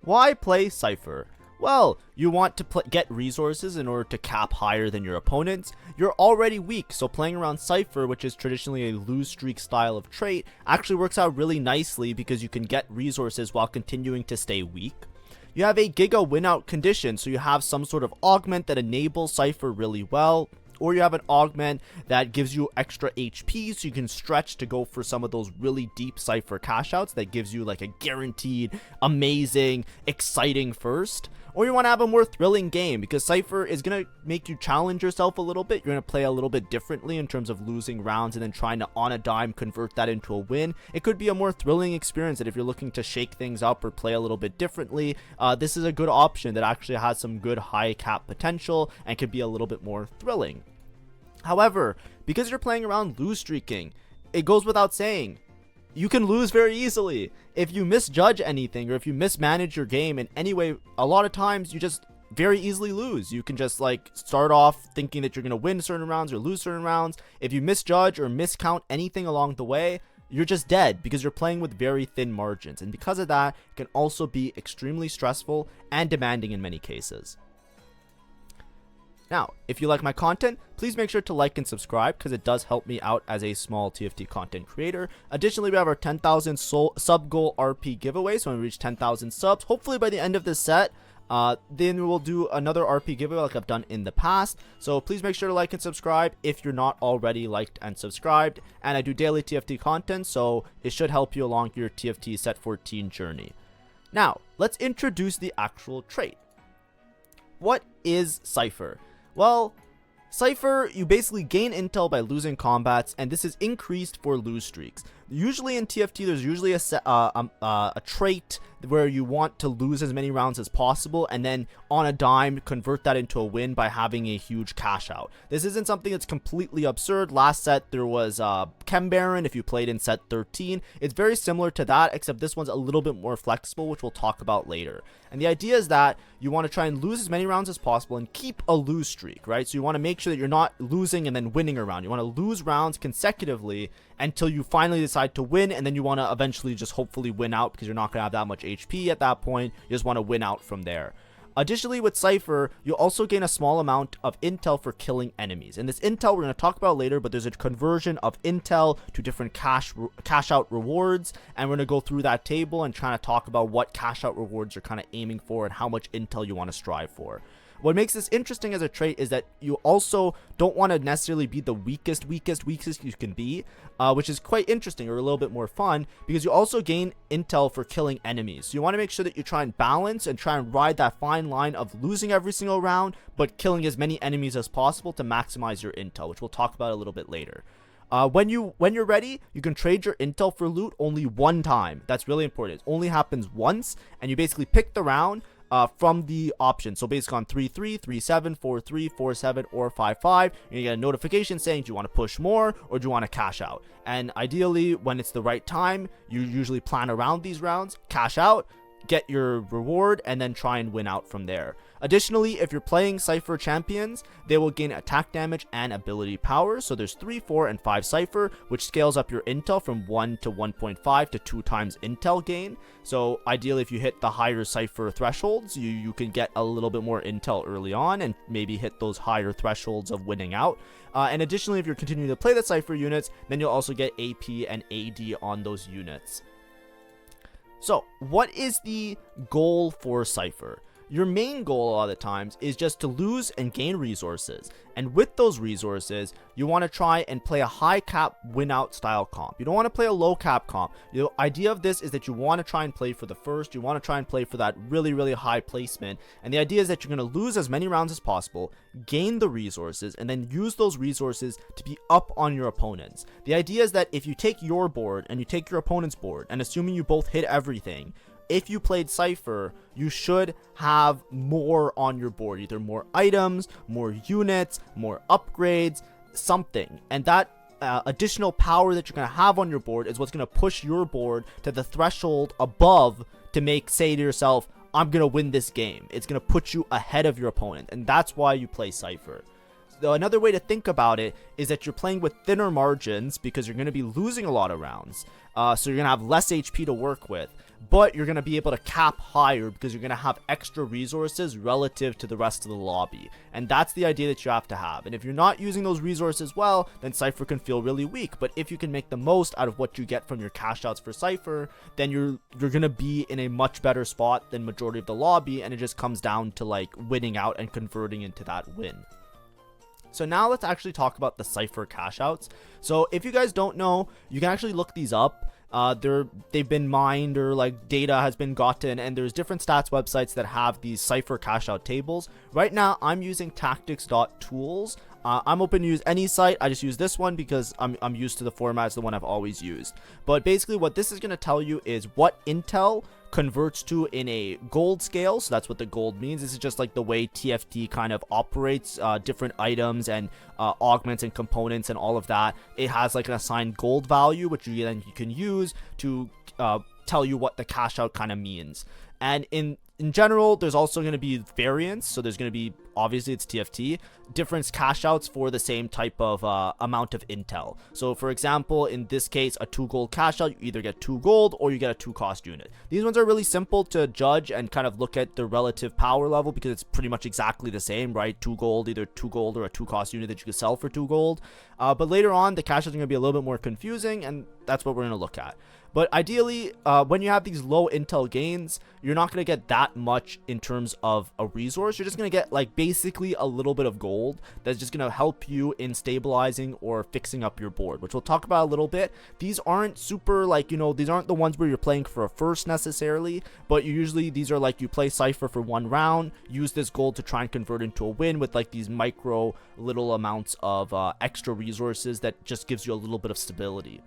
Why play Cipher? Well, you want to get resources in order to cap higher than your opponents. You're already weak, so playing around Cipher, which is traditionally a lose streak style of trait, actually works out really nicely because you can get resources while continuing to stay weak. You have a Giga win-out condition, so you have some sort of augment that enables Cipher really well, or you have an augment that gives you extra HP so you can stretch to go for some of those really deep Cipher cashouts that gives you like a guaranteed, amazing, exciting first. Or you want to have a more thrilling game because Cipher is going to make you challenge yourself a little bit. You're going to play a little bit differently in terms of losing rounds and then trying to on a dime convert that into a win. It could be a more thrilling experience that if you're looking to shake things up or play a little bit differently, this is a good option that actually has some good high cap potential and could be a little bit more thrilling. However, because you're playing around lose streaking, it goes without saying, you can lose very easily. If you misjudge anything or if you mismanage your game in any way, a lot of times you just very easily lose. You can just like start off thinking that you're going to win certain rounds or lose certain rounds. If you misjudge or miscount anything along the way, you're just dead because you're playing with very thin margins. And because of that, it can also be extremely stressful and demanding in many cases. Now, if you like my content, please make sure to like and subscribe because it does help me out as a small TFT content creator. Additionally, we have our 10,000 sub goal RP giveaway, so when we reach 10,000 subs, hopefully by the end of this set, then we'll do another RP giveaway like I've done in the past. So please make sure to like and subscribe if you're not already liked and subscribed. And I do daily TFT content, so it should help you along your TFT set 14 journey. Now, let's introduce the actual trait. What is Cipher? Well, Cipher, you basically gain intel by losing combats, and this is increased for lose streaks. Usually in TFT, there's usually a trait where you want to lose as many rounds as possible, and then on a dime, convert that into a win by having a huge cash out. This isn't something that's completely absurd. Last set, there was Chem Baron, if you played in set 13. It's very similar to that, except this one's a little bit more flexible, which we'll talk about later. And the idea is that you want to try and lose as many rounds as possible and keep a lose streak, right? So you want to make sure that you're not losing and then winning a round. You want to lose rounds consecutively until you finally decide to win, and then you want to eventually just hopefully win out because you're not going to have that much HP at that point. You just want to win out from there. Additionally, with Cipher, you'll also gain a small amount of intel for killing enemies. And this intel we're going to talk about later, but there's a conversion of intel to different cash out rewards, and we're going to go through that table and try to talk about what cash out rewards you're kind of aiming for and how much intel you want to strive for. What makes this interesting as a trait is that you also don't want to necessarily be the weakest you can be, which is quite interesting or a little bit more fun because you also gain intel for killing enemies. So you want to make sure that you try and balance and try and ride that fine line of losing every single round, but killing as many enemies as possible to maximize your intel, which we'll talk about a little bit later. When you're ready, you can trade your intel for loot only one time. That's really important. It only happens once, and you basically pick the round from the options. So basically on 3-3, 3-7, 4-3, 4-7, or 5-5, you get a notification saying, do you want to push more or do you want to cash out? And ideally, when it's the right time, you usually plan around these rounds, cash out, get your reward, and then try and win out from there. Additionally, if you're playing Cipher champions, they will gain attack damage and ability power. So there's 3, 4, and 5 Cipher, which scales up your intel from 1 to 1.5 to 2 times intel gain. So ideally, if you hit the higher Cipher thresholds, you can get a little bit more intel early on and maybe hit those higher thresholds of winning out. And additionally, if you're continuing to play the Cipher units, then you'll also get AP and AD on those units. So what is the goal for Cipher? Your main goal a lot of the times is just to lose and gain resources. And with those resources, you want to try and play a high cap win out style comp. You don't want to play a low cap comp. The idea of this is that you want to try and play for the first. You want to try and play for that really high placement. And the idea is that you're going to lose as many rounds as possible, gain the resources, and then use those resources to be up on your opponents. The idea is that if you take your board and you take your opponent's board, and assuming you both hit everything, if you played Cipher, you should have more on your board, either more items, more units, more upgrades, something. And that additional power that you're going to have on your board is what's going to push your board to the threshold above to say to yourself, I'm going to win this game. It's going to put you ahead of your opponent, and that's why you play Cipher. another way to think about it is that you're playing with thinner margins because you're going to be losing a lot of rounds. So you're going to have less HP to work with, but you're going to be able to cap higher because you're going to have extra resources relative to the rest of the lobby. And that's the idea that you have to have. And if you're not using those resources well, then Cipher can feel really weak. But if you can make the most out of what you get from your cash outs for Cipher, then you're going to be in a much better spot than majority of the lobby. And it just comes down to like winning out and converting into that win. So now let's actually talk about the Cipher cash outs. So if you guys don't know, you can actually look these up. They've been mined, or like data has been gotten, and there's different stats websites that have these Cipher cash out tables. Right now I'm using tactics.tools. I'm open to use any site. I just use this one because I'm used to the format. It's the one I've always used. But basically what this is going to tell you is what intel converts to in a gold scale. So that's what the gold means. This is just like the way TFT kind of operates, different items and augments and components and all of that. It has like an assigned gold value, which you can use to tell you what the cash out kind of means. And in general, there's also going to be variants. So there's going to be, obviously it's TFT, different cash outs for the same type of amount of intel. So for example, in this case, a 2 gold cash out, you either get 2 gold or you get a 2 cost unit. These ones are really simple to judge and kind of look at the relative power level because it's pretty much exactly the same, right? 2 gold, either 2 gold or a 2 cost unit that you could sell for 2 gold. But later on, the cash outs are going to be a little bit more confusing, and that's what we're going to look at. But ideally, when you have these low intel gains, you're not going to get that much in terms of a resource. You're just going to get like basically a little bit of gold that's just going to help you in stabilizing or fixing up your board, which we'll talk about a little bit. These aren't super like, you know, these aren't the ones where you're playing for a first necessarily, but these are like you play Cipher for 1 round, use this gold to try and convert into a win with like these micro little amounts of extra resources that just gives you a little bit of stability.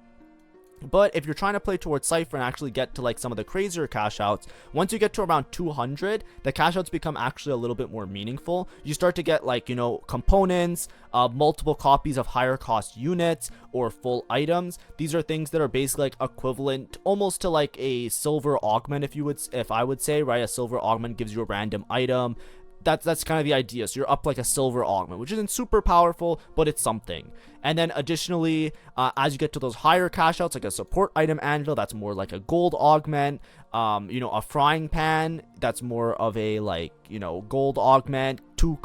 But if you're trying to play towards Cipher and actually get to like some of the crazier cash outs, once you get to around 200, the cash outs become actually a little bit more meaningful. You start to get like, you know, components, multiple copies of higher cost units, or full items. These are things that are basically like equivalent almost to like a silver augment, if I would say, right? A silver augment gives you a random item. That's kind of the idea. So you're up like a silver augment, which isn't super powerful, but it's something. And then additionally, as you get to those higher cash outs, like a support item anvil, that's more like a gold augment. You know, a frying pan, that's more of a like, you know, gold augment. 2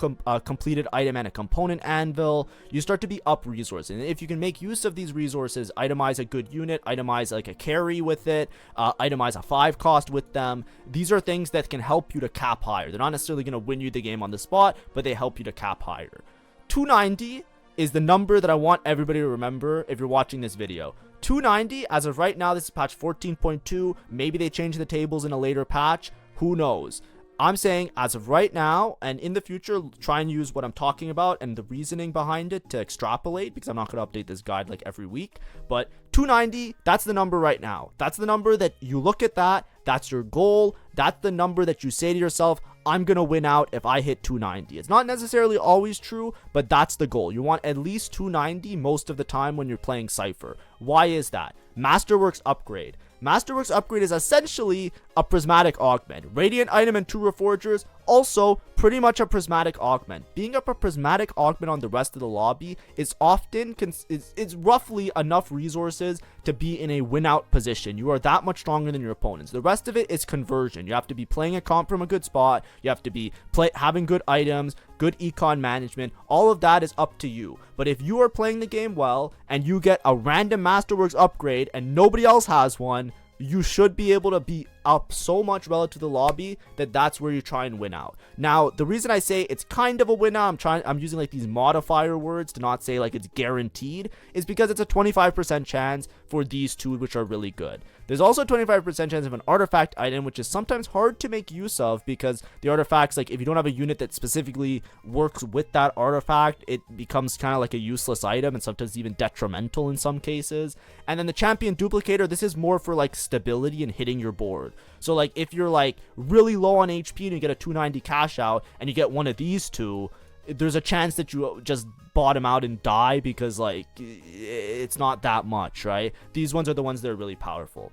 completed item and a component anvil. You start to be up resources, and if you can make use of these resources, itemize a good unit, itemize like a carry with it, itemize a 5 cost with them. These are things that can help you to cap higher. They're not necessarily going to win you the game on the spot, but they help you to cap higher. 290 is the number that I want everybody to remember if you're watching this video. 290, as of right now, this is patch 14.2. Maybe they change the tables in a later patch. Who knows? I'm saying as of right now and in the future, try and use what I'm talking about and the reasoning behind it to extrapolate, because I'm not going to update this guide like every week. But 290, that's the number right now. That's the number that you look at that. That's your goal. That's the number that you say to yourself, I'm going to win out if I hit 290. It's not necessarily always true, but that's the goal. You want at least 290 most of the time when you're playing Cipher. Why is that? Masterworks upgrade. Masterworks upgrade is essentially a prismatic augment. Radiant item and 2 reforgers, also pretty much a prismatic augment. Being up a prismatic augment on the rest of the lobby is often, it's roughly enough resources to be in a win out position. You are that much stronger than your opponents. The rest of it is conversion. You have to be playing a comp from a good spot. You have to be having good items, good econ management. All of that is up to you. But if you are playing the game well and you get a random Masterworks upgrade and nobody else has one, you should be able to be up so much relative to the lobby that that's where you try and win out. Now, the reason I say it's kind of a win out, I'm using like these modifier words to not say like it's guaranteed, is because it's a 25% chance for these two, which are really good. There's also a 25% chance of an artifact item, which is sometimes hard to make use of because the artifacts, like if you don't have a unit that specifically works with that artifact, it becomes kind of like a useless item and sometimes even detrimental in some cases. And then the champion duplicator, this is more for like stability and hitting your board. So like if you're like really low on HP and you get a 290 cash out and you get one of these two, there's a chance that you just bottom out and die because like it's not that much, right? These ones are the ones that are really powerful.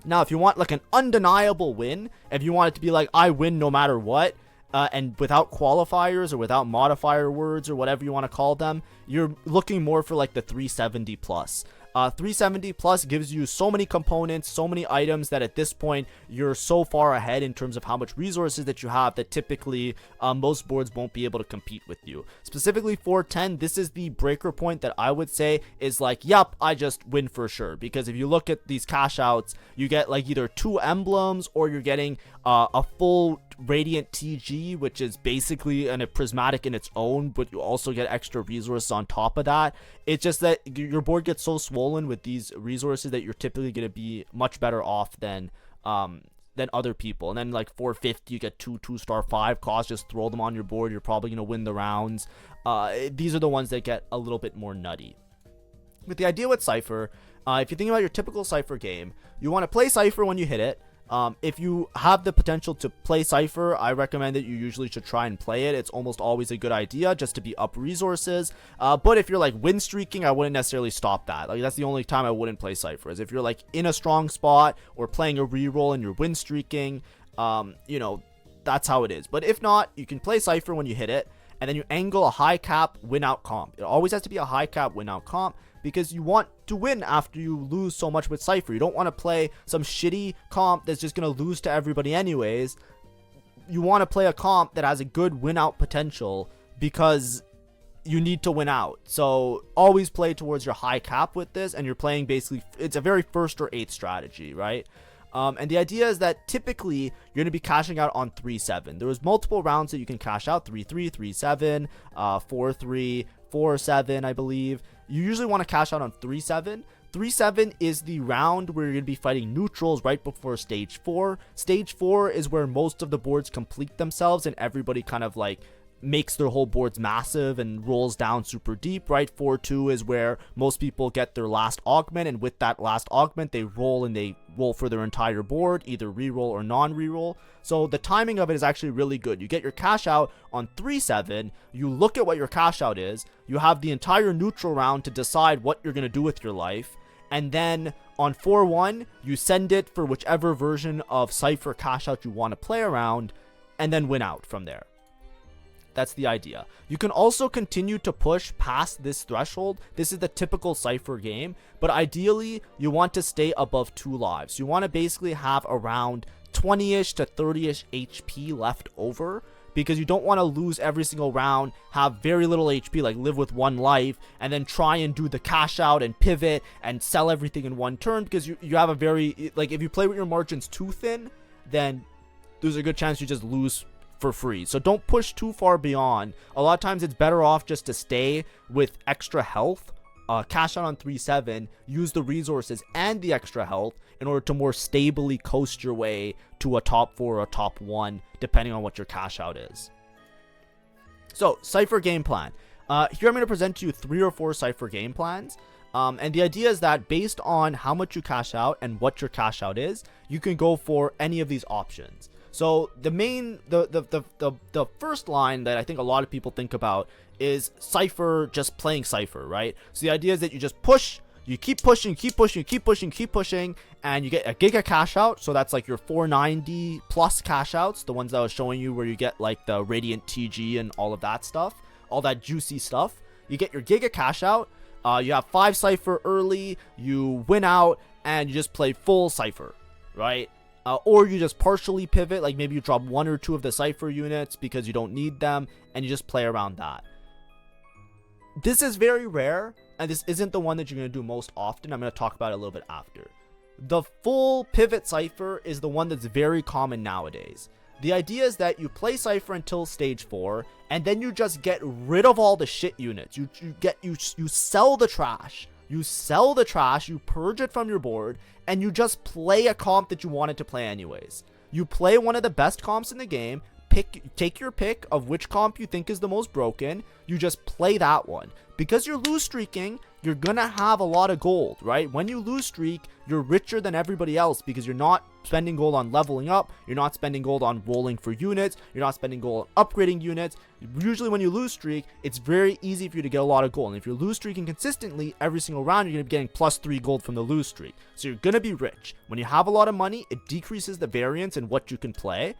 Now, if you want like an undeniable win, if you want it to be like I win no matter what, and without qualifiers or without modifier words or whatever you want to call them, you're looking more for like the 370 plus. 370 plus gives you so many components, so many items that at this point you're so far ahead in terms of how much resources that you have that typically most boards won't be able to compete with you. Specifically 410, this is the breaker point that I would say is like, yep, I just win for sure. Because if you look at these cash outs, you get like either 2 emblems or you're getting a full radiant TG, which is basically a prismatic in its own, but you also get extra resources on top of that. It's just that your board gets so swollen with these resources that you're typically going to be much better off than other people. And then like 450, you get 2-star 5 costs, just throw them on your board, you're probably going to win the rounds. These are the ones that get a little bit more nutty. But the idea with Cipher, if you think about your typical Cipher game, you want to play Cipher when you hit it. If you have the potential to play Cipher, I recommend that you usually should try and play it. It's almost always a good idea just to be up resources. But if you're like win streaking, I wouldn't necessarily stop that. Like that's the only time I wouldn't play Cipher, is if you're like in a strong spot or playing a reroll and you're win streaking. You know, that's how it is. But if not, you can play Cipher when you hit it, and then you angle a high cap win out comp. It always has to be a high cap win out comp, because you want to win after you lose so much with Cipher. You don't want to play some shitty comp that's just going to lose to everybody anyways. You want to play a comp that has a good win out potential because you need to win out. So always play towards your high cap with this, and you're playing basically, it's a very first or eighth strategy, right? And the idea is that typically you're going to be cashing out on 3-7. There was multiple rounds that you can cash out, 3-3, 3-7, 4-3, 4-7, I believe. You usually want to cash out on 3-7. 3-7 is the round where you're going to be fighting neutrals right before stage 4. Stage 4 is where most of the boards complete themselves and everybody kind of like makes their whole boards massive and rolls down super deep, right? 4-2 is where most people get their last augment, and with that last augment they roll for their entire board, either reroll or non-reroll. So the timing of it is actually really good. You get your cash out on 3-7, you look at what your cash out is, you have the entire neutral round to decide what you're going to do with your life, and then on 4-1 you send it for whichever version of Cipher cash out you want to play around, and then win out from there. That's the idea. You can also continue to push past this threshold. This is the typical Cipher game, but ideally you want to stay above 2 lives. You want to basically have around 20-ish to 30-ish HP left over, because you don't want to lose every single round, have very little HP, like live with 1 life, and then try and do the cash out and pivot and sell everything in 1 turn, because you have a very, like, if you play with your margins too thin, then there's a good chance you just lose for free. So don't push too far beyond. A lot of times it's better off just to stay with extra health, cash out on 3-7, use the resources and the extra health in order to more stably coast your way to a top 4 or a top 1, depending on what your cash out is. So Cipher game plan. Here I'm going to present to you 3 or 4 Cipher game plans. And the idea is that based on how much you cash out and what your cash out is, you can go for any of these options. So the first line that I think a lot of people think about is Cipher, just playing Cipher, right? So the idea is that you just push, you keep pushing, keep pushing, keep pushing, keep pushing, and you get a giga cash out. So that's like your 490 plus cash outs, the ones that I was showing you where you get like the radiant TG and all of that stuff, all that juicy stuff. You get your giga cash out, you have 5 Cipher early, you win out, and you just play full Cipher, right? Or you just partially pivot, like maybe you drop 1 or 2 of the Cipher units because you don't need them, and you just play around that. This is very rare, and this isn't the one that you're going to do most often. I'm going to talk about it a little bit after. The full pivot Cipher is the one that's very common nowadays. The idea is that you play Cipher until stage 4, and then you just get rid of all the shit units. You sell the trash. You sell the trash, you purge it from your board, and you just play a comp that you wanted to play anyways. You play one of the best comps in the game, take your pick of which comp you think is the most broken, you just play that one. Because you're lose streaking, you're gonna have a lot of gold, right? When you lose streak, you're richer than everybody else because you're not spending gold on leveling up, you're not spending gold on rolling for units, you're not spending gold on upgrading units. Usually when you lose streak, it's very easy for you to get a lot of gold, and if you're lose streaking consistently every single round, you're going to be getting +3 gold from the lose streak, so you're going to be rich. When you have a lot of money, it decreases the variance in what you can play,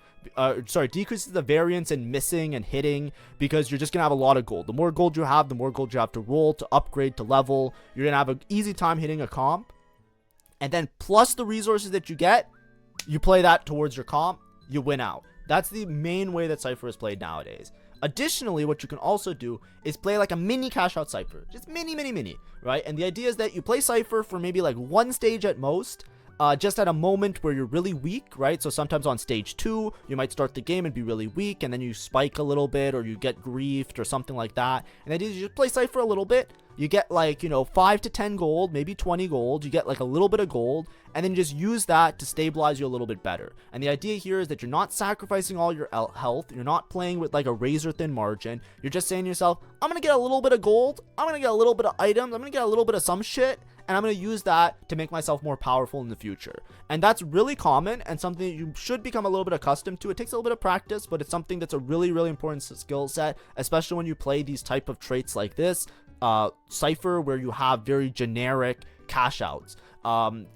decreases the variance in missing and hitting, because you're just going to have a lot of gold. The more gold you have, the more gold you have to roll, to upgrade, to level. You're going to have an easy time hitting a comp, and then plus the resources that you get, you play that towards your comp, you win out. That's the main way that Cipher is played nowadays. Additionally, what you can also do is play like a mini cash out Cipher, just mini, right? And the idea is that you play Cipher for maybe like one stage at most, just at a moment where you're really weak, right? So sometimes on stage 2, you might start the game and be really weak, and then you spike a little bit, or you get griefed or something like that. And the idea is you just play Cipher a little bit, you get like, 5 to 10 gold, maybe 20 gold, you get like a little bit of gold, and then just use that to stabilize you a little bit better. And the idea here is that you're not sacrificing all your health, you're not playing with like a razor thin margin, you're just saying to yourself, I'm gonna get a little bit of gold, I'm gonna get a little bit of items, I'm gonna get a little bit of some shit, and I'm going to use that to make myself more powerful in the future. And that's really common and something that you should become a little bit accustomed to. It takes a little bit of practice, but it's something that's a really, really important skill set, especially when you play these type of traits like this, Cipher, where you have very generic cash outs.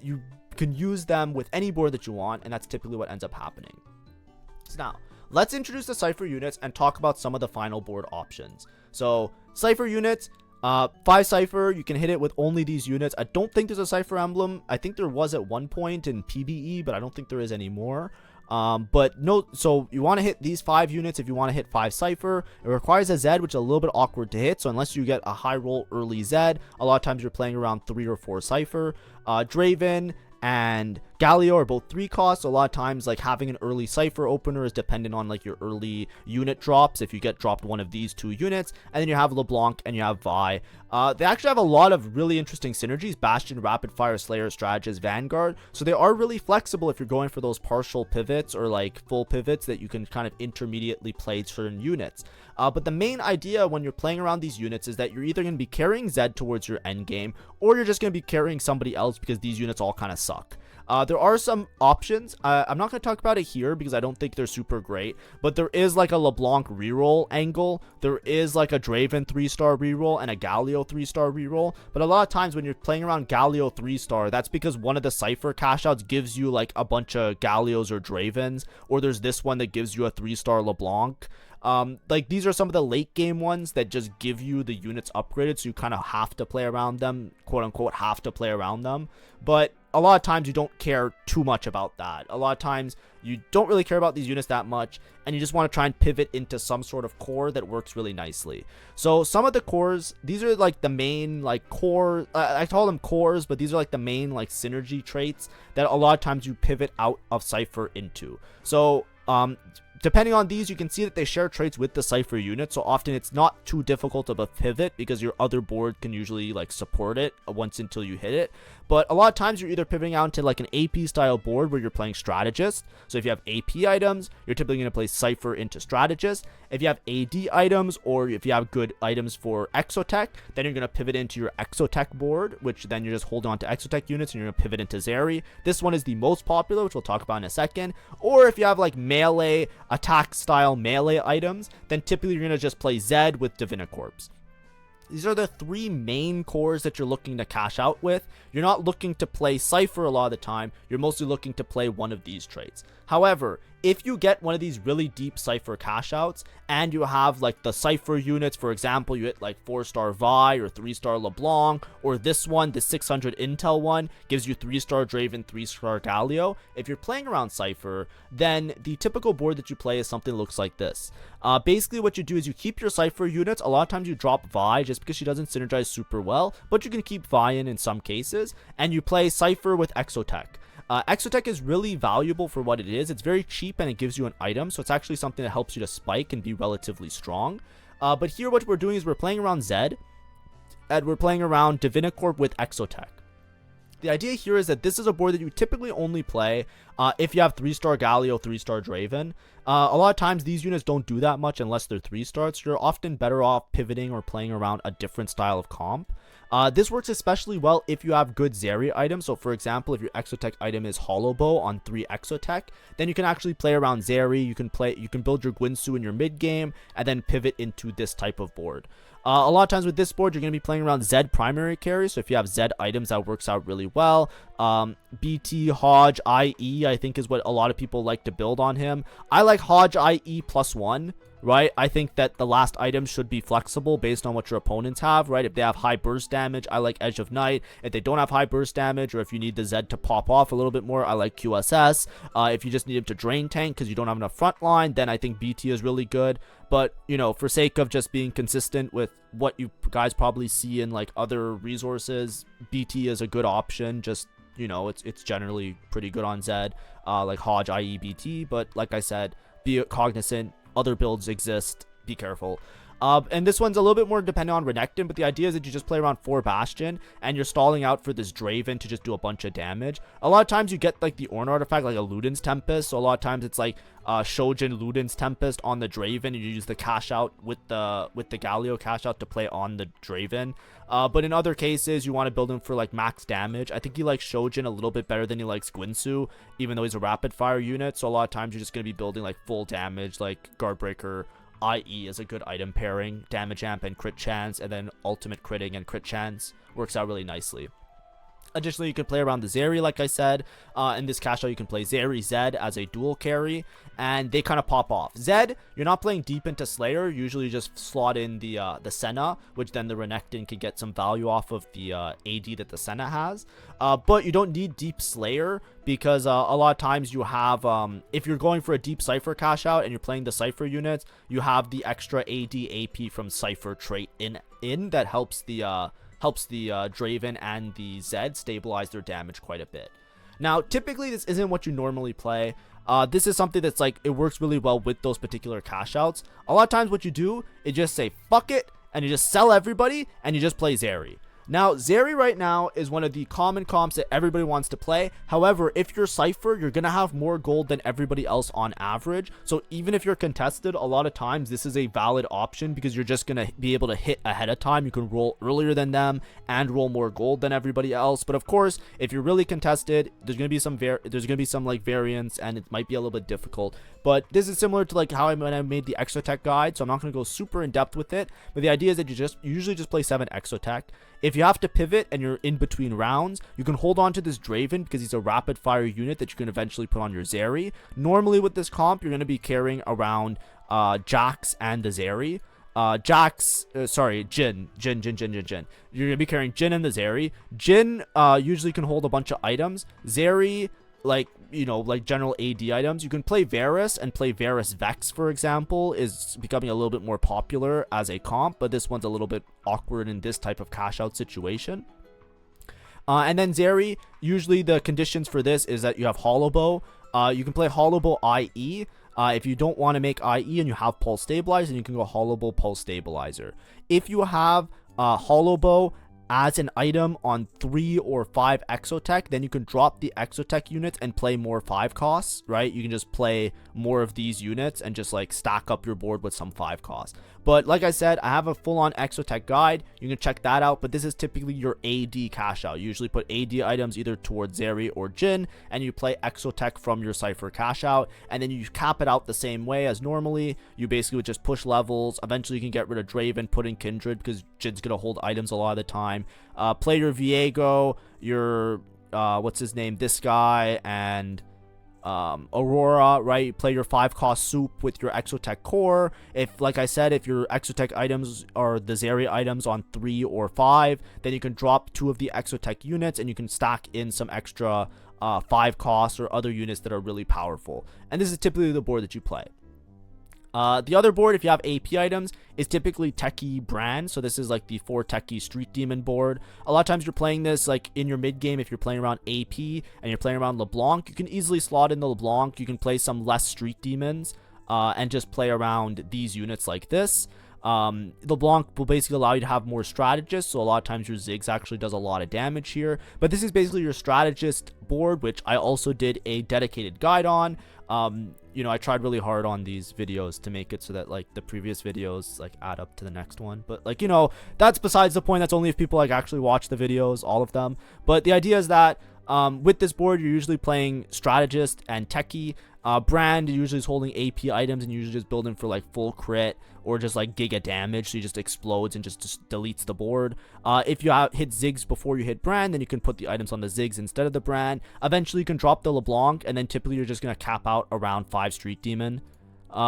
You can use them with any board that you want, and that's typically what ends up happening. So now, let's introduce the Cipher units and talk about some of the final board options. So, Cipher units, 5 Cipher, you can hit it with only these units. I don't think there's a Cipher emblem. I think there was at one point in PBE, but I don't think there is anymore. But no, so you want to hit these 5 units if you want to hit 5 Cipher. It requires a Zed, which is a little bit awkward to hit, so unless you get a high roll early Zed, a lot of times you're playing around 3 or 4 Cipher. Draven and Galio are both 3 costs, so a lot of times like having an early Cipher opener is dependent on like your early unit drops, if you get dropped one of these 2 units. And then you have LeBlanc and you have Vi. They actually have a lot of really interesting synergies: Bastion, Rapid Fire, Slayer, Strategist, Vanguard, so they are really flexible if you're going for those partial pivots or like full pivots that you can kind of intermediately play certain units. But the main idea when you're playing around these units is that you're either going to be carrying Zed towards your end game, or you're just going to be carrying somebody else, because these units all kind of suck. There are some options. I'm not going to talk about it here because I don't think they're super great, but there is like a LeBlanc reroll angle. There is like a Draven 3-star reroll and a Galio 3-star reroll. But a lot of times when you're playing around Galio 3-star, that's because one of the Cipher cash outs gives you like a bunch of Galios or Dravens, or there's this one that gives you a 3-star LeBlanc. Like these are some of the late game ones that just give you the units upgraded, so you kind of have to play around them, quote unquote have to play around them. But a lot of times you don't care too much about that. A lot of times you don't really care about these units that much, and you just want to try and pivot into some sort of core that works really nicely. So some of the cores, these are like the main like core, I call them cores, but these are like the main like synergy traits that a lot of times you pivot out of Cipher into. So depending on these, you can see that they share traits with the Cipher unit, so often it's not too difficult of a pivot because your other board can usually like support it once until you hit it. But a lot of times you're either pivoting out into like an AP style board where you're playing Strategist. So if you have AP items, you're typically going to play Cipher into Strategist. If you have AD items, or if you have good items for Exotech, then you're going to pivot into your Exotech board, which then you're just holding on to Exotech units, and you're going to pivot into Zeri. This one is the most popular, which we'll talk about in a second. Or if you have like melee, attack style melee items, then typically you're going to just play Zed with Divinicorps. These are the 3 main cores that you're looking to cash out with. You're not looking to play Cipher a lot of the time. You're mostly looking to play one of these traits. However, if you get one of these really deep Cipher cash outs, and you have like the Cipher units, for example, you hit like 4-star Vi or 3-star LeBlanc, or this one, the 600 Intel one, gives you 3-star Draven, 3-star Galio. If you're playing around Cipher, then the typical board that you play is something that looks like this. Basically what you do is you keep your Cipher units. A lot of times you drop Vi just because she doesn't synergize super well, but you can keep Vi in some cases, and you play Cipher with Exotech. Exotech is really valuable for what it is. It's very cheap and it gives you an item, so it's actually something that helps you to spike and be relatively strong. But here what we're doing is we're playing around Zed, and we're playing around Divinicorp with Exotech. The idea here is that this is a board that you typically only play if you have 3-star Galio, 3-star Draven. A lot of times these units don't do that much unless they're 3-stars. You're often better off pivoting or playing around a different style of comp. This works especially well if you have good Zeri items. So for example, if your Exotech item is Hollow Bow on 3 Exotech, then you can actually play around Zeri. You can build your Gwinsu in your mid game and then pivot into this type of board. A lot of times with this board, you're going to be playing around Zed primary carry. So if you have Zed items, that works out really well. BT, Hodge, IE, I think is what a lot of people like to build on him. I like Hodge IE +1. Right, I think that the last item should be flexible based on what your opponents have, right? If they have high burst damage, I like Edge of Night. If they don't have high burst damage, or if you need the Zed to pop off a little bit more, I like QSS. If you just need him to drain tank because you don't have enough front line, then I think BT is really good. But, you know, for sake of just being consistent with what you guys probably see in, like, other resources, BT is a good option. Just, you know, it's generally pretty good on Zed, like Hodge, IE, BT. But, like I said, be cognizant. Other builds exist. Be careful. And this one's a little bit more dependent on Renekton, but the idea is that you just play around 4 Bastion, and you're stalling out for this Draven to just do a bunch of damage. A lot of times you get, like, the Ornn artifact, like a Luden's Tempest, so a lot of times it's, like, Shojin Luden's Tempest on the Draven, and you use the Cashout with the Galio Cashout to play on the Draven. But in other cases, you want to build him for, like, max damage. I think he likes Shojin a little bit better than he likes Gwinsu, even though he's a rapid-fire unit, so a lot of times you're just going to be building, like, full damage, like Guardbreaker. IE is a good item pairing, damage amp and crit chance, and then ultimate critting and crit chance works out really nicely. Additionally, you can play around the Zeri, like I said. In this cash out, you can play Zeri Zed as a dual carry, and they kind of pop off. Zed, you're not playing deep into Slayer. Usually, you just slot in the Senna, which then the Renekton can get some value off of the AD that the Senna has. But you don't need deep Slayer because a lot of times you have, if you're going for a deep Cipher cash out and you're playing the Cipher units, you have the extra AD AP from Cipher trait in that helps the Draven and the Zed stabilize their damage quite a bit. Now, typically, this isn't what you normally play. This is something that's like, it works really well with those particular cash outs. A lot of times what you do is just say, fuck it, and you just sell everybody, and you just play Zeri. Now, Zeri right now is one of the common comps that everybody wants to play. However, if you're Cipher, you're going to have more gold than everybody else on average. So even if you're contested, a lot of times this is a valid option because you're just going to be able to hit ahead of time. You can roll earlier than them and roll more gold than everybody else. But of course, if you're really contested, there's going to be some like variance, and it might be a little bit difficult. But this is similar to like how when I made the Exotech guide, so I'm not going to go super in depth with it. But the idea is that you usually just play 7 Exotech. If you have to pivot and you're in between rounds, you can hold on to this Draven because he's a rapid fire unit that you can eventually put on your Zeri. Normally with this comp, you're going to be carrying around Jax and the Zeri. Jhin. You're going to be carrying Jhin and the Zeri. Jhin usually can hold a bunch of items. Zeri, like, you know, like general AD items. You can play Varus, and play Varus Vex, for example, is becoming a little bit more popular as a comp, but this one's a little bit awkward in this type of cash out situation. And then Zeri, usually the conditions for this is that you have Hollow Bow. You can play Hollow Bow IE. If you don't want to make IE and you have Pulse Stabilizer, then you can go Hollow Bow Pulse Stabilizer. If you have Hollow Bow as an item on 3 or 5 Exotech, then you can drop the Exotech units and play more 5 costs, right? You can just play more of these units and just like stack up your board with some 5 costs. But like I said, I have a full-on Exotech guide. You can check that out, but this is typically your AD cash out. You usually put AD items either towards Zeri or Jhin, and you play Exotech from your Cipher cash out, and then you cap it out the same way as normally. You basically would just push levels. Eventually you can get rid of Draven, put in Kindred, because Jin's going to hold items a lot of the time. Play your Viego, your what's his name, this guy, and Aurora, right? Play your 5 cost soup with your Exotech core. If, like I said, if your Exotech items are the Zeri items on 3 or 5, then you can drop 2 of the Exotech units and you can stack in some extra 5 costs or other units that are really powerful. And this is typically the board that you play. The other board, if you have AP items, is typically Techie Brand. So this is like the 4 Techie Street Demon board. A lot of times you're playing this like in your mid game. If you're playing around AP and you're playing around LeBlanc, you can easily slot in the LeBlanc. You can play some less Street Demons and just play around these units like this. LeBlanc will basically allow you to have more strategists, so a lot of times your Ziggs actually does a lot of damage here. But this is basically your strategist board, which I also did a dedicated guide on. You know, I tried really hard on these videos to make it so that like the previous videos like add up to the next one, but like, you know, that's besides the point. That's only if people like actually watch the videos, all of them. But the idea is that with this board, you're usually playing strategist and techie. Brand usually is holding AP items and usually just building for like full crit or just like giga damage, so he just explodes and just deletes the board. If you hit Ziggs before you hit Brand, then you can put the items on the Ziggs instead of the Brand. Eventually you can drop the LeBlanc, and then typically you're just going to cap out around 5 Street Demon.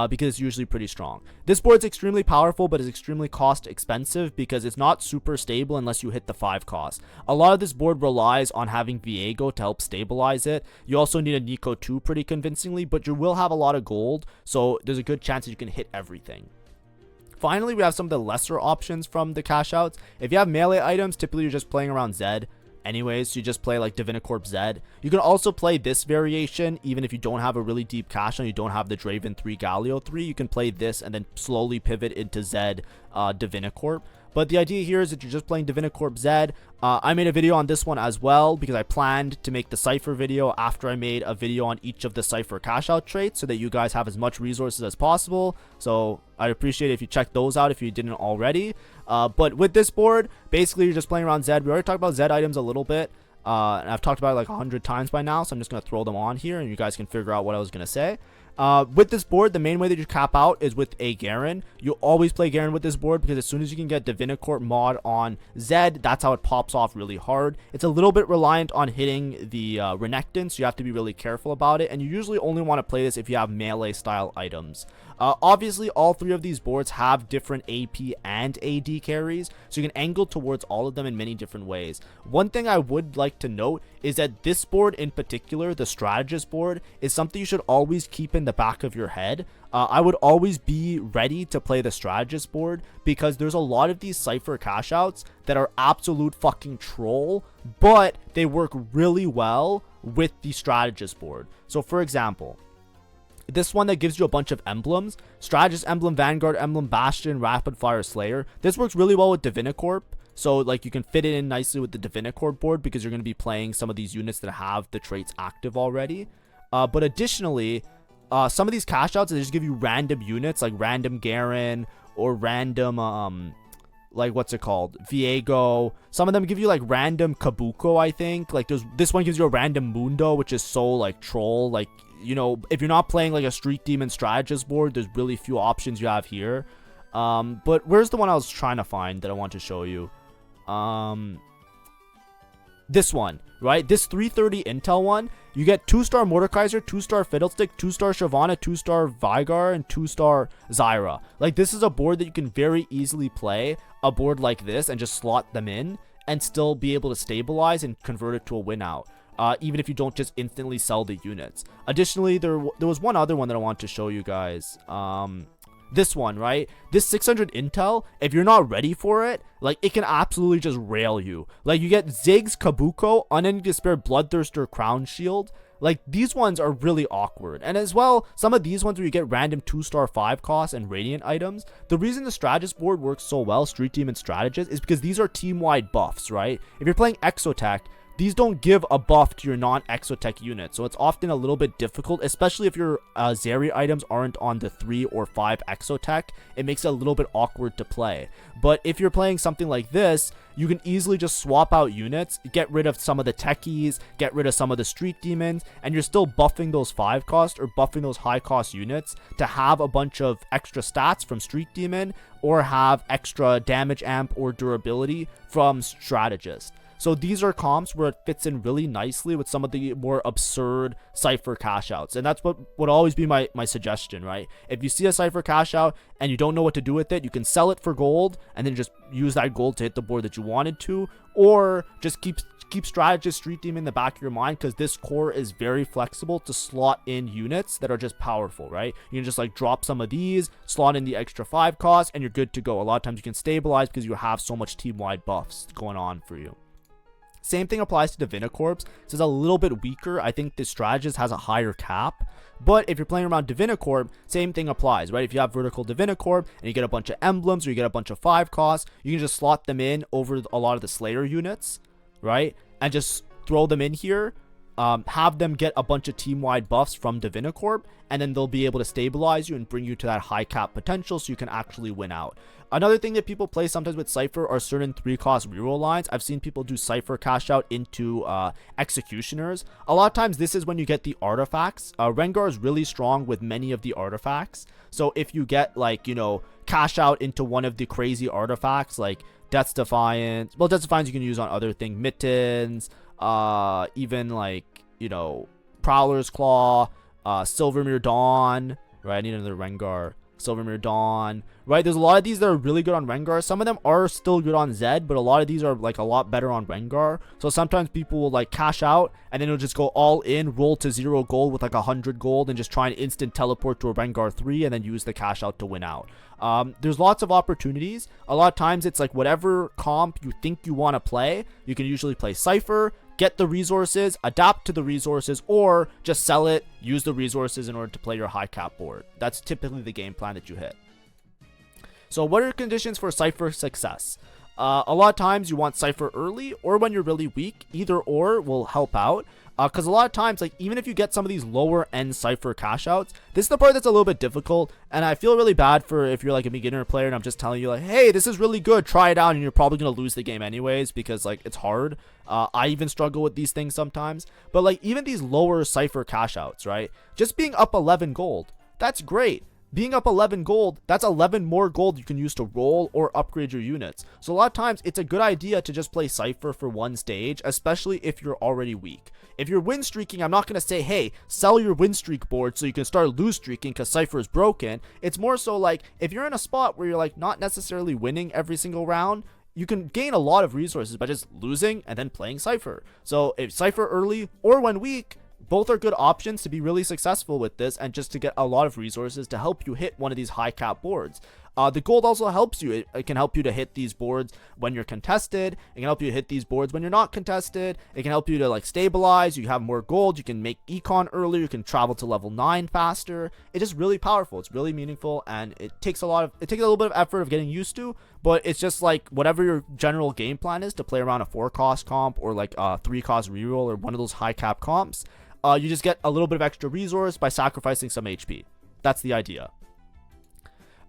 Because it's usually pretty strong. This board's extremely powerful, but is extremely cost expensive because it's not super stable unless you hit the 5 cost. A lot of this board relies on having Viego to help stabilize it. You also need a Nico 2 pretty convincingly, but you will have a lot of gold, so there's a good chance that you can hit everything. Finally, we have some of the lesser options from the cash outs. If you have melee items, typically you're just playing around Zed. Anyways, so you just play like Divinicorp Zed. You can also play this variation even if you don't have a really deep cash and you don't have the Draven 3 Galio 3. You can play this and then slowly pivot into Zed Divinicorp. But the idea here is that you're just playing Divinicorp Zed. I made a video on this one as well because I planned to make the Cipher video after I made a video on each of the Cipher cash out traits so that you guys have as much resources as possible. So I'd appreciate it if you check those out if you didn't already. But with this board, basically you're just playing around Zed. We already talked about Zed items a little bit. And I've talked about it like 100 times by now, so I'm just going to throw them on here and you guys can figure out what I was going to say. With this board, the main way that you cap out is with a Garen. You always play Garen with this board because as soon as you can get Divinicorp mod on Zed, that's how it pops off really hard. It's a little bit reliant on hitting the Renekton, so you have to be really careful about it, and you usually only want to play this if you have melee style items. Obviously, all 3 of these boards have different AP and AD carries, so you can angle towards all of them in many different ways. One thing I would like to note is that this board in particular, the strategist board, is something you should always keep in the back of your head. I would always be ready to play the strategist board because there's a lot of these Cipher cash outs that are absolute fucking troll, but they work really well with the strategist board. So for example, this one that gives you a bunch of emblems, Strategist Emblem, Vanguard Emblem, Bastion, Rapid Fire Slayer. This works really well with Divinicorp. So like you can fit it in nicely with the Divinicorp board because you're going to be playing some of these units that have the traits active already. But additionally, some of these cash outs, they just give you random units like random Garen or random like what's it called, Viego. Some of them give you like random Kabuko, I think. Like this one gives you a random Mundo, which is so like troll. Like, you know, if you're not playing like a Street Demon strategist board, there's really few options you have here. But where's the one I was trying to find that I want to show you? This one, right? This 330 intel one, you get 2-star Mordekaiser, 2-star Fiddlestick, 2-star Shyvana, 2-star Vigar, and 2-star Zyra. Like, this is a board that you can very easily play a board like this and just slot them in and still be able to stabilize and convert it to a win out. Even if you don't just instantly sell the units. Additionally, there was one other one that I want to show you guys. This one, right? This 600 intel, if you're not ready for it, like, it can absolutely just rail you. Like, you get Ziggs, Kabuko, Unending Despair, Bloodthirster, Crown Shield. Like, these ones are really awkward. And as well, some of these ones where you get random 2-star 5 costs and Radiant items. The reason the Strategist board works so well, Street Demon Strategist, is because these are team-wide buffs, right? If you're playing Exotech, these don't give a buff to your non-Exotech unit, so it's often a little bit difficult, especially if your Zeri items aren't on the 3 or 5 Exotech. It makes it a little bit awkward to play. But if you're playing something like this, you can easily just swap out units, get rid of some of the techies, get rid of some of the street demons, and you're still buffing those 5 cost or buffing those high cost units to have a bunch of extra stats from street demon or have extra damage amp or durability from strategist. So these are comps where it fits in really nicely with some of the more absurd Cipher cash outs. And that's what would always be my suggestion, right? If you see a Cipher cash out and you don't know what to do with it, you can sell it for gold and then just use that gold to hit the board that you wanted to. Or just keep Strategist Street Demon in the back of your mind, because this core is very flexible to slot in units that are just powerful, right? You can just like drop some of these, slot in the extra 5 cost, and you're good to go. A lot of times you can stabilize because you have so much team-wide buffs going on for you. Same thing applies to Divinicorps. So it's a little bit weaker. I think the strategist has a higher cap. But if you're playing around Divinicorp, same thing applies, right? If you have vertical Divinicorp and you get a bunch of emblems or you get a bunch of 5 costs, you can just slot them in over a lot of the Slayer units, right? And just throw them in here. Have them get a bunch of team-wide buffs from Divinicorp, and then they'll be able to stabilize you and bring you to that high cap potential so you can actually win out. Another thing that people play sometimes with Cipher are certain 3-cost reroll lines. I've seen people do Cipher cash out into Executioners. A lot of times this is when you get the artifacts. Rengar is really strong with many of the artifacts. So if you get, like, you know, cash out into one of the crazy artifacts like Death's Defiance. Well, Death's Defiance you can use on other things. Mittens, even like, you know, Prowler's Claw, Silvermere Dawn, right? I need another Rengar. Silvermere Dawn, right? There's a lot of these that are really good on Rengar. Some of them are still good on Zed, but a lot of these are like a lot better on Rengar. So sometimes people will like cash out and then it'll just go all in, roll to 0 gold with like 100 gold and just try and instant teleport to a Rengar 3 and then use the cash out to win out. There's lots of opportunities. A lot of times it's like whatever comp you think you want to play, you can usually play Cipher, get the resources, adapt to the resources, or just sell it, use the resources in order to play your high cap board. That's typically the game plan that you hit. So what are the conditions for Cipher success? A lot of times you want Cipher early or when you're really weak. Either or will help out. Because a lot of times, like, even if you get some of these lower end Cipher cash outs, this is the part that's a little bit difficult, and I feel really bad for if you're like a beginner player and I'm just telling you like, hey, this is really good, try it out, and you're probably gonna lose the game anyways because like it's hard. I even struggle with these things sometimes, but like even these lower Cipher cash outs, right? Just being up 11 gold, that's great. Being up 11 gold, that's 11 more gold you can use to roll or upgrade your units. So a lot of times it's a good idea to just play Cipher for one stage, especially if you're already weak. If you're win streaking, I'm not going to say, hey, sell your win streak board so you can start lose streaking because Cipher is broken. It's more so like if you're in a spot where you're like not necessarily winning every single round, you can gain a lot of resources by just losing and then playing Cipher. So if Cipher early or when weak, both are good options to be really successful with this and just to get a lot of resources to help you hit one of these high cap boards. The gold also helps you. It can help you to hit these boards when you're contested. It can help you hit these boards when you're not contested. It can help you to like stabilize. You have more gold. You can make econ earlier. You can travel to level 9 faster. It's just really powerful. It's really meaningful, and it takes a little bit of effort of getting used to, but it's just like whatever your general game plan is to play around a 4-cost comp or like a 3-cost reroll or one of those high cap comps. You just get a little bit of extra resource by sacrificing some HP. That's the idea.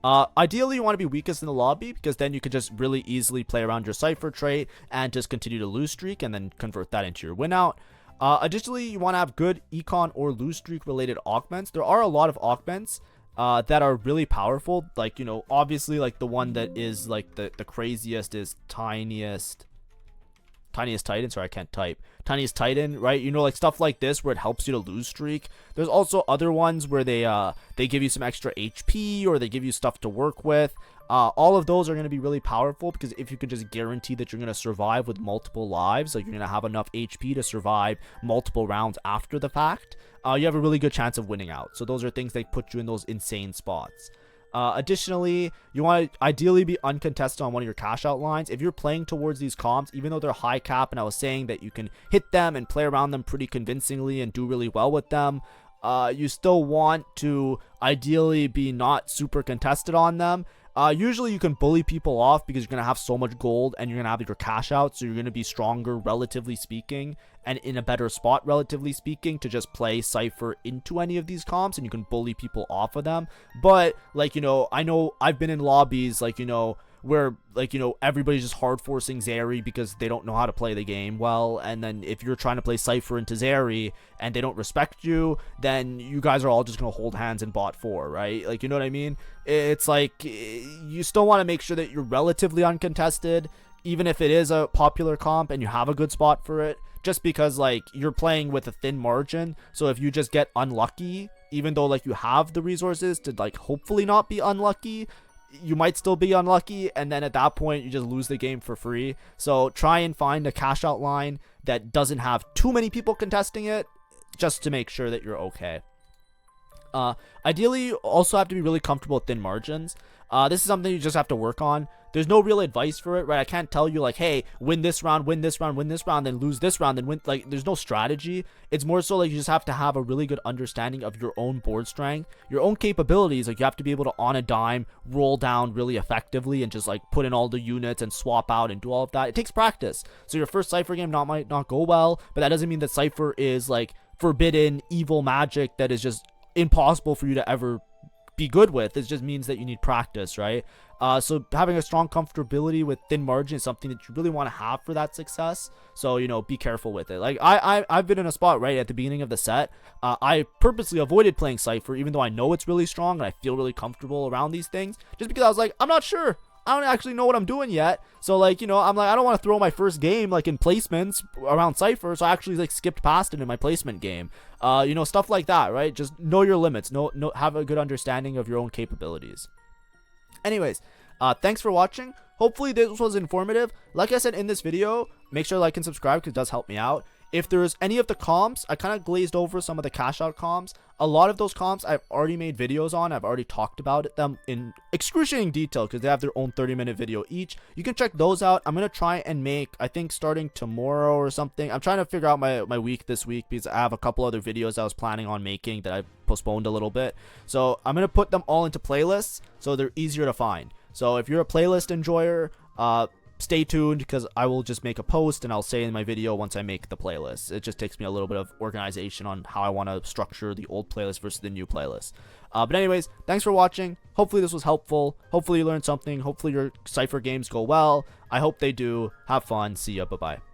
Ideally, you want to be weakest in the lobby because then you can just really easily play around your Cipher trait and just continue to lose streak and then convert that into your win out. Additionally, you want to have good econ or lose streak related augments. There are a lot of augments that are really powerful. Like, you know, obviously like the one that is like the craziest is Tiniest Titan. Sorry, I can't type. Tiniest Titan, right? You know, like stuff like this where it helps you to lose streak. There's also other ones where they give you some extra HP or they give you stuff to work with. All of those are going to be really powerful because if you can just guarantee that you're going to survive with multiple lives, like you're going to have enough HP to survive multiple rounds after the fact, you have a really good chance of winning out. So those are things that put you in those insane spots. Additionally, you want to ideally be uncontested on one of your cash out lines. If you're playing towards these comps, even though they're high cap, and I was saying that you can hit them and play around them pretty convincingly and do really well with them, you still want to ideally be not super contested on them. Usually you can bully people off because you're going to have so much gold and you're going to have your cash out, so you're going to be stronger relatively speaking and in a better spot relatively speaking to just play Cipher into any of these comps, and you can bully people off of them. But like, you know I've been in lobbies like, you know, where like, you know, everybody's just hard forcing Zeri because they don't know how to play the game well, and then if you're trying to play Cipher into Zeri and they don't respect you, then you guys are all just gonna hold hands in bot 4, right? Like, you know what I mean? It's like you still want to make sure that you're relatively uncontested even if it is a popular comp and you have a good spot for it, just because like you're playing with a thin margin. So if you just get unlucky, even though like you have the resources to like hopefully not be unlucky, you might still be unlucky, and then at that point you just lose the game for free. So try and find a cash out line that doesn't have too many people contesting it, just to make sure that you're okay. Ideally, you also have to be really comfortable with thin margins. This is something you just have to work on. There's no real advice for it, right? I can't tell you like, hey, win this round, win this round, win this round, then lose this round, then win. Like, there's no strategy. It's more so like you just have to have a really good understanding of your own board strength, your own capabilities. Like, you have to be able to, on a dime, roll down really effectively and just like put in all the units and swap out and do all of that. It takes practice. So your first Cipher game might not go well, but that doesn't mean that Cipher is like forbidden evil magic that is just impossible for you to ever be good with. It just means that you need practice, right? So having a strong comfortability with thin margin is something that you really want to have for that success. So, you know, be careful with it. Like, I've been in a spot right at the beginning of the set. I purposely avoided playing Cipher, even though I know it's really strong and I feel really comfortable around these things, just because I was like, I'm not sure. I don't actually know what I'm doing yet. So, like, you know, I'm like, I don't want to throw my first game, like, in placements around Cipher. So I actually, like, skipped past it in my placement game. You know, stuff like that, right? Just know your limits. Have a good understanding of your own capabilities. Anyways, thanks for watching. Hopefully this was informative. Like I said in this video, make sure to like and subscribe because it does help me out. If there's any of the comps, I kind of glazed over some of the Cashout comps. A lot of those comps I've already made videos on. I've already talked about them in excruciating detail because they have their own 30-minute video each. You can check those out. I'm going to try and make, I think starting tomorrow or something. I'm trying to figure out my week this week because I have a couple other videos I was planning on making that I postponed a little bit. So I'm going to put them all into playlists so they're easier to find. So if you're a playlist enjoyer, stay tuned because I will just make a post and I'll say in my video once I make the playlist. It just takes me a little bit of organization on how I want to structure the old playlist versus the new playlist. But anyways, thanks for watching. Hopefully this was helpful. Hopefully you learned something. Hopefully your Cipher games go well. I hope they do. Have fun. See ya. Bye-bye.